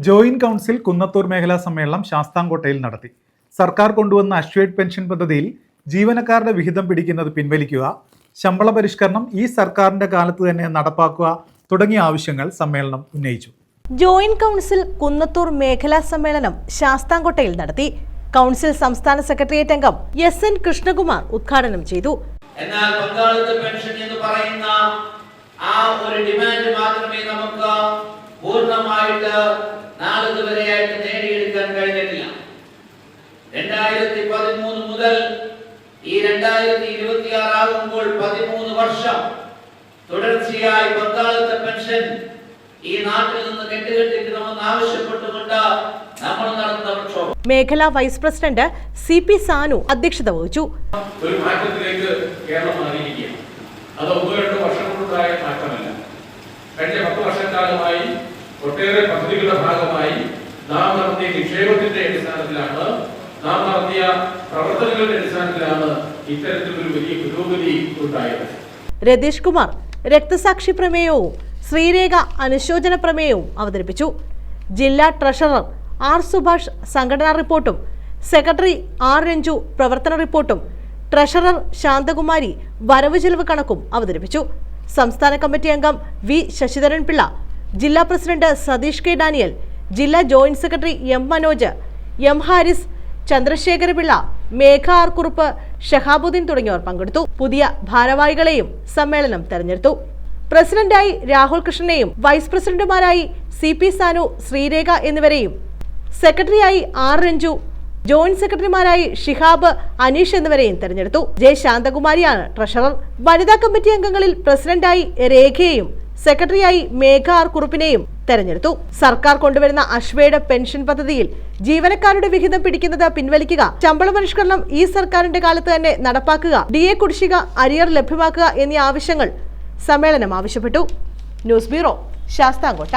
Joint council Kunnathur മേഖലാ സമ്മേളനം ശാസ്താംകോട്ടയിൽ നടത്തി. സർക്കാർ കൊണ്ടുവന്ന അഷ്വേഡ് പെൻഷൻ പദ്ധതിയിൽ ജീവനക്കാരുടെ വിഹിതം പിടിക്കുന്നത് പിൻവലിക്കുക, ശമ്പള പരിഷ്കരണം ഈ സർക്കാരിന്റെ കാലത്ത് തന്നെ നടപ്പാക്കുക തുടങ്ങിയ ആവശ്യങ്ങൾ സമ്മേളനം ഉന്നയിച്ചു. ജോയിന്റ് കൗൺസിൽ കുന്നത്തൂർ മേഖലാ സമ്മേളനം ശാസ്താംകോട്ടയിൽ നടത്തി. കൗൺസിൽ സംസ്ഥാന സെക്രട്ടേറിയറ്റ് അംഗം എസ്.എൻ. കൃഷ്ണകുമാർ ഉദ്ഘാടനം ചെയ്തു. എന്നാൽ പങ്കാളിത്ത പെൻഷൻ എന്ന് പറയുന്ന ആ ഒരു ഡിമാൻഡ് മാത്രമേ നമുക്ക് പൂർണ്ണമായിട്ട് നാളിതുവരെയായിട്ട് നേടിയെടുക്കാൻ കഴിഞ്ഞിട്ടില്ല. 2013 മുതൽ ഈ 2026 ആകുമ്പോൾ 13 വർഷം തുടർച്ചയായി പങ്കാളിത്ത പെൻഷൻ ഈ നാട്ടിൽ നിന്ന് കെട്ടുകെട്ടിക്കണമെന്ന് ആവശ്യപ്പെട്ടുകൊണ്ട് നമ്മൾ നടത്തുന്ന പ്രക്ഷോഭം. മേഖലാ വൈസ് പ്രസിഡന്റ് സി.പി. സാനു അധ്യക്ഷത വഹിച്ചു. ഒരു മാറ്റത്തിലേക്ക് കേരളം മാറിയിരിക്കുകയാണ്. അത് 1-2 വർഷം കൊണ്ടുണ്ടായ മാറ്റമല്ല. കഴിഞ്ഞ 10 വർഷക്കാലമായി ഒട്ടേറെ പദ്ധതികളുടെ ഭാഗമായി നാം നടത്തിയ നിക്ഷേപത്തിന്റെ അടിസ്ഥാനത്തിലാണ്, നാം നടത്തിയ പ്രവർത്തനങ്ങളുടെ അടിസ്ഥാനത്തിലാണ് ഇത്തരത്തിലൊരു വലിയ പുരോഗതി ഉണ്ടായത്. രതീഷ് കുമാർ രക്തസാക്ഷി പ്രമേയവും ശ്രീരേഖ അനുശോചന പ്രമേയവും അവതരിപ്പിച്ചു. ജില്ലാ ട്രഷറർ ആർ. സുഭാഷ് സംഘടനാ റിപ്പോർട്ടും, സെക്രട്ടറി ആർ. രഞ്ജു പ്രവർത്തന റിപ്പോർട്ടും, ട്രഷറർ ശാന്തകുമാരി വരവ് ചെലവ് കണക്കും അവതരിപ്പിച്ചു. സംസ്ഥാന കമ്മിറ്റി അംഗം വി. ശശിധരൻ പിള്ള, ജില്ലാ പ്രസിഡന്റ് സതീഷ് കെ. ഡാനിയൽ, ജില്ലാ joint secretary M. Manoj, M. Haris, Chandrasekhara Pillai, Megha R. Kurup, Shahabuddin തുടങ്ങിയവർ പങ്കെടുത്തു. പുതിയ ഭാരവാഹികളെയും സമ്മേളനം തെരഞ്ഞെടുത്തു. പ്രസിഡന്റായി രാഹുൽ കൃഷ്ണനെയും വൈസ് പ്രസിഡന്റുമാരായി സി.പി. സാനു, ശ്രീരേഖ എന്നിവരെയും, സെക്രട്ടറിയായി ആർ. രഞ്ജു, ജോയിന്റ് സെക്രട്ടറിമാരായി ഷിഹാബ്, അനീഷ് എന്നിവരെയും തെരഞ്ഞെടുത്തു. ജെ. ശാന്തകുമാരിയാണ് ട്രഷറർ. വനിതാ കമ്മിറ്റി അംഗങ്ങളിൽ പ്രസിഡന്റായി രേഖയെയും സെക്രട്ടറിയായി മേഘ ആർ. കുറുപ്പിനെയും തെരഞ്ഞെടുത്തു. സർക്കാർ കൊണ്ടുവരുന്ന അഷ്വേഡ് പെൻഷൻ പദ്ധതിയിൽ ജീവനക്കാരുടെ വിഹിതം പിടിക്കുന്നത് പിൻവലിക്കുക, ശമ്പള പരിഷ്കരണം ഈ സർക്കാരിന്റെ കാലത്ത് തന്നെ നടപ്പാക്കുക, DA കുടിശ്ശിക, അരിയർ ലഭ്യമാക്കുക എന്നീ ആവശ്യങ്ങൾ സമ്മേളനം ആവശ്യപ്പെട്ടു. News bureau, Sasthamkotta.